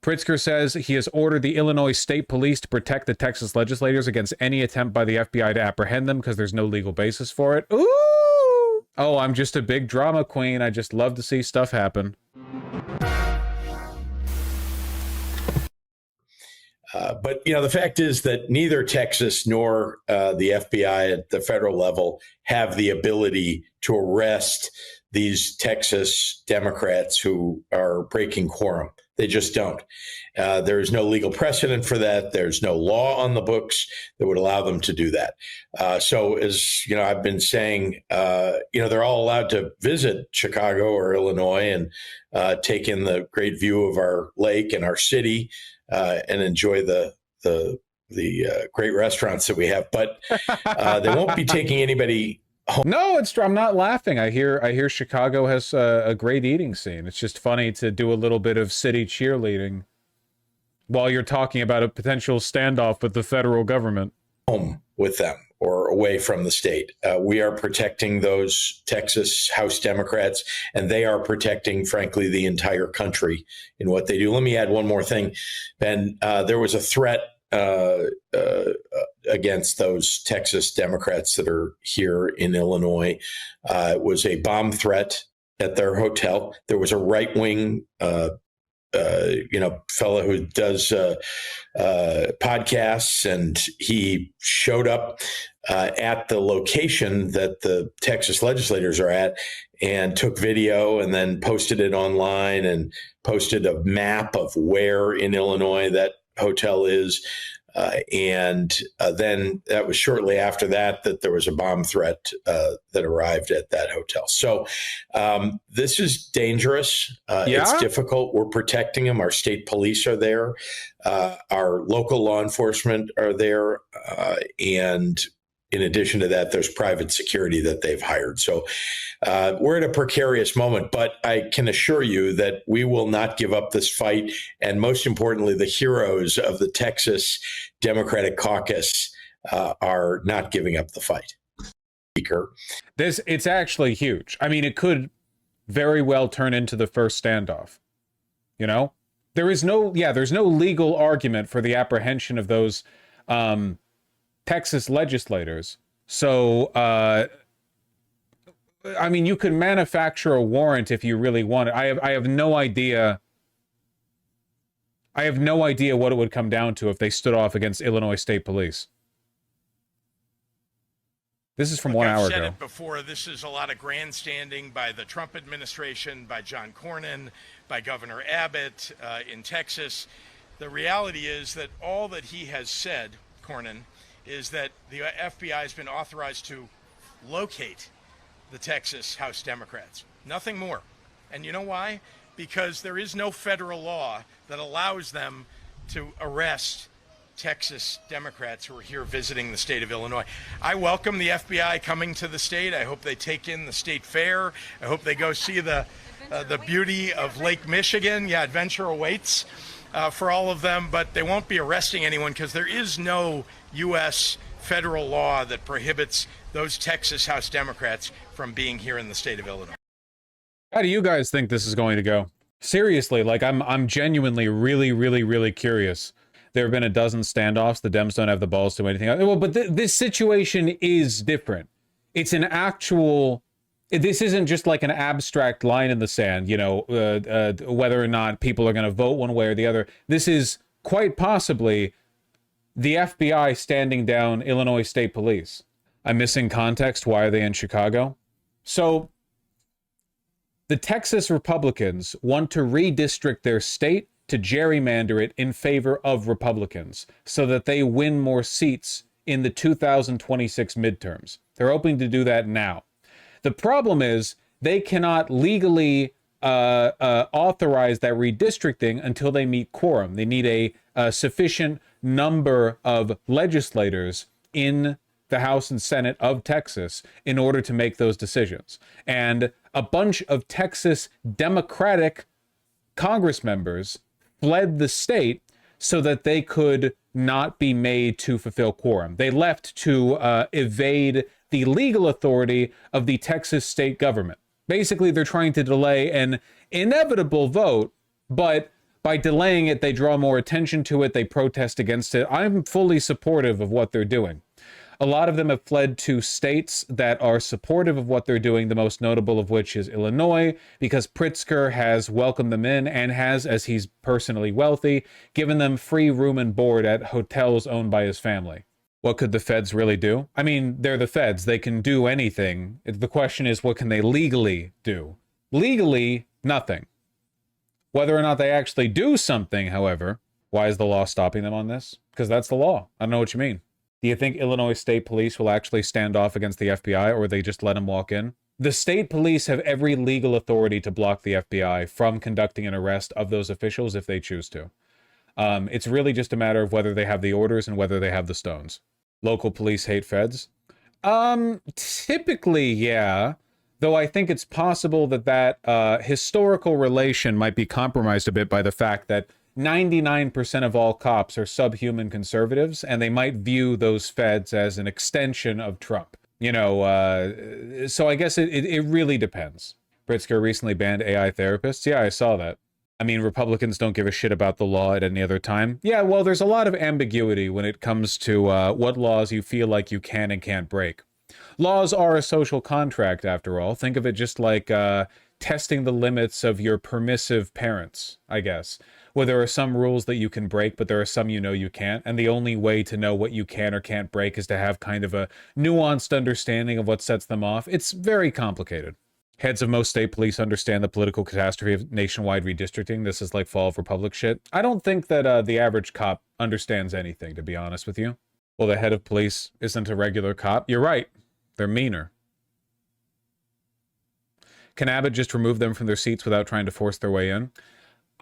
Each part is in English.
Pritzker says he has ordered the Illinois State Police to protect the Texas legislators against any attempt by the FBI to apprehend them because there's no legal basis for it. Ooh! Oh, I'm just a big drama queen. I just love to see stuff happen. But, you know, the fact is that neither Texas nor the FBI at the federal level have the ability to arrest these Texas Democrats who are breaking quorum. They just don't. There is no legal precedent for that. There's no law on the books that would allow them to do that. So as you know, I've been saying, they're all allowed to visit Chicago or Illinois and take in the great view of our lake and our city and enjoy the great restaurants that we have. But they won't be taking anybody home. No, I'm not laughing. I hear Chicago has a great eating scene. It's just funny to do a little bit of city cheerleading while you're talking about a potential standoff with the federal government. Home with them or away from the state. We are protecting those Texas House Democrats, and they are protecting, frankly, the entire country in what they do. Let me add one more thing, Ben. There was a threat against those Texas Democrats that are here in Illinois. It was a bomb threat at their hotel. There was a right-wing fellow who does podcasts, and he showed up at the location that the Texas legislators are at and took video and then posted it online and posted a map of where in Illinois that hotel is. And then that was shortly after that there was a bomb threat that arrived at that hotel. So this is dangerous. It's difficult. We're protecting them. Our state police are there. Our local law enforcement are there. And in addition to that, there's private security that they've hired. So we're at a precarious moment, but I can assure you that we will not give up this fight. And most importantly, the heroes of the Texas Democratic Caucus are not giving up the fight. It's actually huge. I mean, it could very well turn into the first standoff. You know, there's no legal argument for the apprehension of those Texas legislators. So, I mean, you could manufacture a warrant if you really want it. I have no idea. I have no idea what it would come down to if they stood off against Illinois State Police. This is from 1 hour ago. I've said it before. This is a lot of grandstanding by the Trump administration, by John Cornyn, by Governor Abbott in Texas. The reality is that all that he has said, Cornyn, is that the FBI has been authorized to locate the Texas House Democrats. Nothing more. And you know why? Because there is no federal law that allows them to arrest Texas Democrats who are here visiting the state of Illinois. I welcome the FBI coming to the state. I hope they take in the state fair. I hope they go see the beauty of Lake Michigan. Yeah, adventure awaits for all of them, but they won't be arresting anyone because there is no U.S. federal law that prohibits those Texas House Democrats from being here in the state of Illinois. How do you guys think this is going to go? Seriously, like I'm genuinely really curious. There have been a dozen standoffs. The Dems don't have the balls to do anything. Well, but this situation is different. It's an actual. This isn't just like an abstract line in the sand, you know, whether or not people are going to vote one way or the other. This is quite possibly the FBI standing down Illinois State Police. I'm missing context. Why are they in Chicago? So the Texas Republicans want to redistrict their state to gerrymander it in favor of Republicans so that they win more seats in the 2026 midterms. They're hoping to do that now. The problem is they cannot legally authorize that redistricting until they meet quorum. They need a sufficient number of legislators in the House and Senate of Texas in order to make those decisions. And a bunch of Texas Democratic Congress members fled the state so that they could not be made to fulfill quorum. They left to evade the legal authority of the Texas state government. Basically, they're trying to delay an inevitable vote, but By delaying it, they draw more attention to it, they protest against it. I'm fully supportive of what they're doing. A lot of them have fled to states that are supportive of what they're doing, the most notable of which is Illinois, because Pritzker has welcomed them in and has, as he's personally wealthy, given them free room and board at hotels owned by his family. What could the feds really do? I mean, they're the feds. They can do anything. The question is, what can they legally do? Legally, nothing. Whether or not they actually do something, however, why is the law stopping them on this? Because that's the law. I don't know what you mean. Do you think Illinois State Police will actually stand off against the FBI, or they just let them walk in? The state police have every legal authority to block the FBI from conducting an arrest of those officials if they choose to. It's really just a matter of whether they have the orders and whether they have the stones. Local police hate feds? Typically, yeah. Though I think it's possible that historical relation might be compromised a bit by the fact that 99% of all cops are subhuman conservatives, and they might view those feds as an extension of Trump. You know, so I guess it really depends. Pritzker recently banned AI therapists. Yeah, I saw that. I mean, Republicans don't give a shit about the law at any other time. Yeah, well, there's a lot of ambiguity when it comes to what laws you feel like you can and can't break. Laws are a social contract, after all. Think of it just like testing the limits of your permissive parents, I guess. Where there are some rules that you can break, but there are some you know you can't. And the only way to know what you can or can't break is to have kind of a nuanced understanding of what sets them off. It's very complicated. Heads of most state police understand the political catastrophe of nationwide redistricting. This is like fall of republic shit. I don't think that the average cop understands anything, to be honest with you. Well, the head of police isn't a regular cop. You're right. They're meaner. Can Abbott just remove them from their seats without trying to force their way in?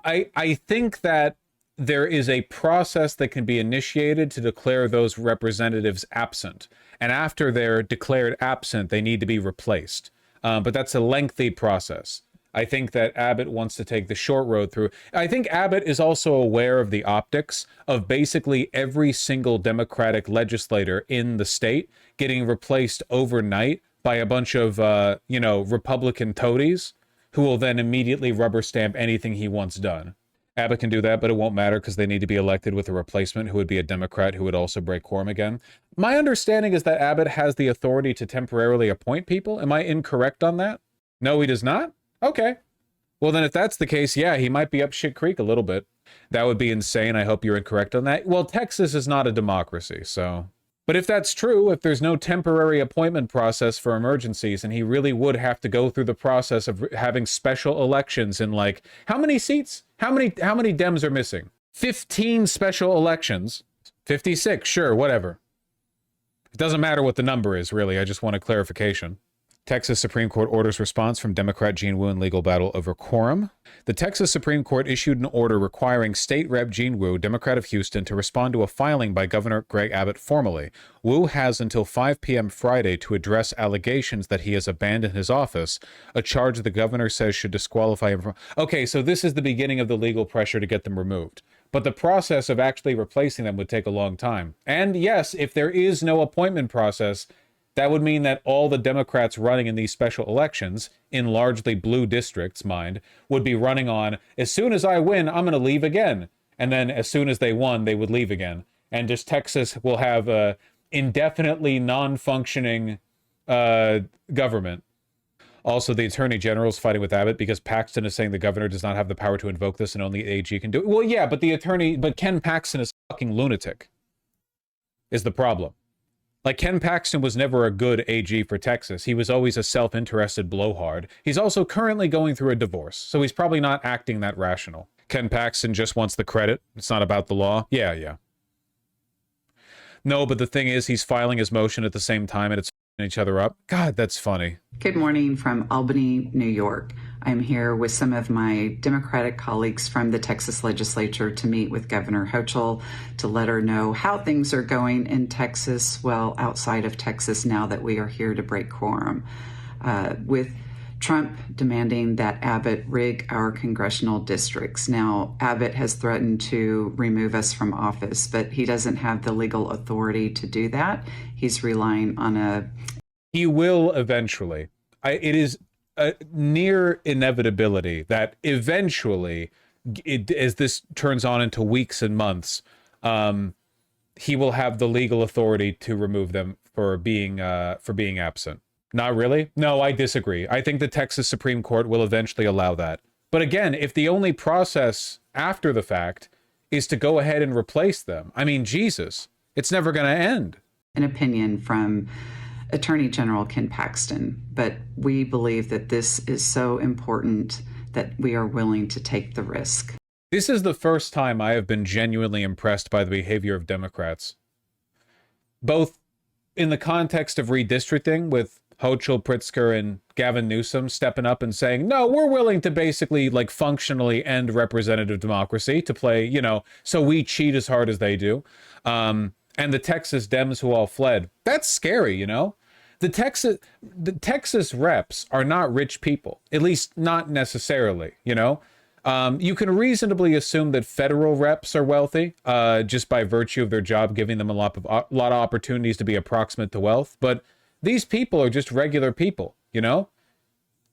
I think that there is a process that can be initiated to declare those representatives absent. And after they're declared absent, they need to be replaced. But that's a lengthy process. I think that Abbott wants to take the short road through. I think Abbott is also aware of the optics of basically every single Democratic legislator in the state getting replaced overnight by a bunch of, Republican toadies who will then immediately rubber stamp anything he wants done. Abbott can do that, but it won't matter because they need to be elected with a replacement who would be a Democrat who would also break quorum again. My understanding is that Abbott has the authority to temporarily appoint people. Am I incorrect on that? No, he does not? Okay. Well, then if that's the case, yeah, he might be up shit creek a little bit. That would be insane. I hope you're incorrect on that. Well, Texas is not a democracy, so... But if that's true, if there's no temporary appointment process for emergencies, and he really would have to go through the process of having special elections in, like, how many seats? How many Dems are missing? 15 special elections. 56, sure, whatever. It doesn't matter what the number is, really. I just want a clarification. Texas Supreme Court orders response from Democrat Gene Wu in legal battle over quorum. The Texas Supreme Court issued an order requiring State Rep Gene Wu, Democrat of Houston, to respond to a filing by Governor Greg Abbott formally. Wu has until 5 p.m. Friday to address allegations that he has abandoned his office, a charge the governor says should disqualify him from... Okay, so this is the beginning of the legal pressure to get them removed. But the process of actually replacing them would take a long time. And yes, if there is no appointment process... That would mean that all the Democrats running in these special elections, in largely blue districts, mind, would be running on, as soon as I win, I'm going to leave again. And then as soon as they won, they would leave again. And just Texas will have a indefinitely non-functioning government. Also, the Attorney General is fighting with Abbott because Paxton is saying the governor does not have the power to invoke this and only AG can do it. Well, yeah, but Ken Paxton is a fucking lunatic, is the problem. Like, Ken Paxton was never a good AG for Texas. He was always a self-interested blowhard. He's also currently going through a divorce, so he's probably not acting that rational. Ken Paxton just wants the credit. It's not about the law. Yeah. No, but the thing is, he's filing his motion at the same time, and it's f***ing each other up. God, that's funny. Good morning from Albany, New York. I'm here with some of my Democratic colleagues from the Texas legislature to meet with Governor Hochul to let her know how things are going in Texas, well, outside of Texas, now that we are here to break quorum. With Trump demanding that Abbott rig our congressional districts. Now, Abbott has threatened to remove us from office, but he doesn't have the legal authority to do that. He's relying on a... He will eventually. It is a near inevitability that eventually as this turns on into weeks and months, he will have the legal authority to remove them for being absent. Not really? No, I disagree. I think the Texas Supreme Court will eventually allow that. But again, if the only process after the fact is to go ahead and replace them, I mean, Jesus, it's never going to end. An opinion from Attorney General Ken Paxton, but we believe that this is so important that we are willing to take the risk. This is the first time I have been genuinely impressed by the behavior of Democrats, both in the context of redistricting with Hochul, Pritzker, and Gavin Newsom stepping up and saying, no, we're willing to basically like functionally end representative democracy to play, you know, so we cheat as hard as they do. And the Texas Dems who all fled. That's scary, you know? The Texas reps are not rich people, at least not necessarily, you know? You can reasonably assume that federal reps are wealthy, just by virtue of their job giving them a lot of opportunities to be approximate to wealth. But these people are just regular people, you know?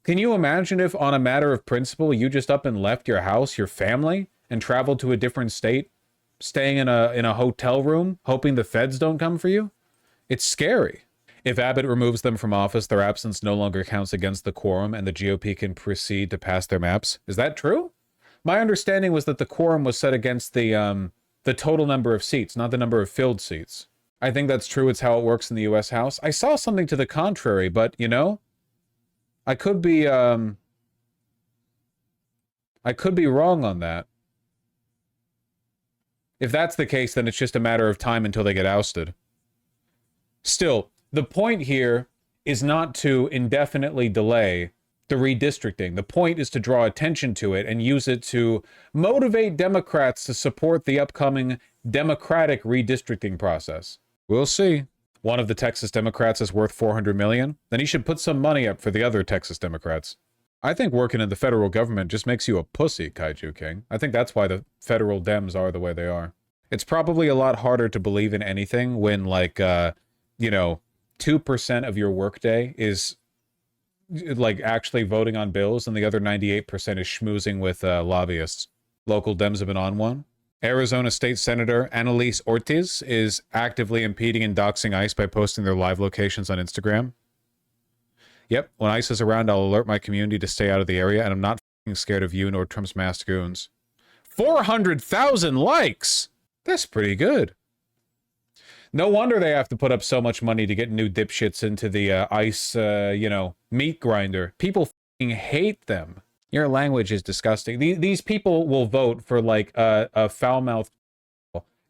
Can you imagine if on a matter of principle, you just up and left your house, your family, and traveled to a different state, staying in a hotel room, hoping the feds don't come for you? It's scary. If Abbott removes them from office, their absence no longer counts against the quorum and the GOP can proceed to pass their maps. Is that true? My understanding was that the quorum was set against the total number of seats, not the number of filled seats. I think that's true. It's how it works in the U.S. House. I saw something to the contrary, but, you know, I could be wrong on that. If that's the case, then it's just a matter of time until they get ousted. Still, the point here is not to indefinitely delay the redistricting. The point is to draw attention to it and use it to motivate Democrats to support the upcoming Democratic redistricting process. We'll see. One of the Texas Democrats is worth $400 million. Then he should put some money up for the other Texas Democrats. I think working in the federal government just makes you a pussy, Kaiju King. I think that's why the federal Dems are the way they are. It's probably a lot harder to believe in anything when, like, you know, 2% of your workday is like actually voting on bills and the other 98% is schmoozing with lobbyists. Local Dems have been on one. Arizona State Senator Annalise Ortiz is actively impeding and doxing ICE by posting their live locations on Instagram. Yep, when ICE is around, I'll alert my community to stay out of the area, and I'm not f***ing scared of you nor Trump's masked goons. 400,000 likes! That's pretty good. No wonder they have to put up so much money to get new dipshits into the ICE, you know, meat grinder. People f***ing hate them. Your language is disgusting. These people will vote for, like, a foul-mouthed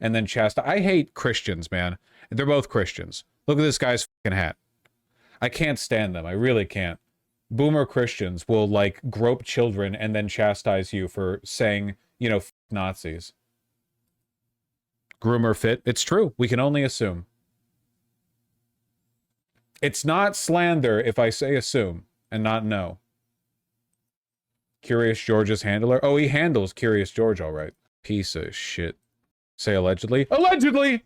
and then chastise. I hate Christians, man. They're both Christians. Look at this guy's f***ing hat. I can't stand them. I really can't. Boomer Christians will, like, grope children and then chastise you for saying, you know, f*** Nazis. Groomer fit. It's true. We can only assume. It's not slander if I say assume and not know. Curious George's handler. Oh, he handles Curious George, all right. Piece of shit. Say allegedly. Allegedly!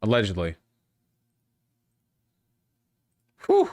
Allegedly. Whew.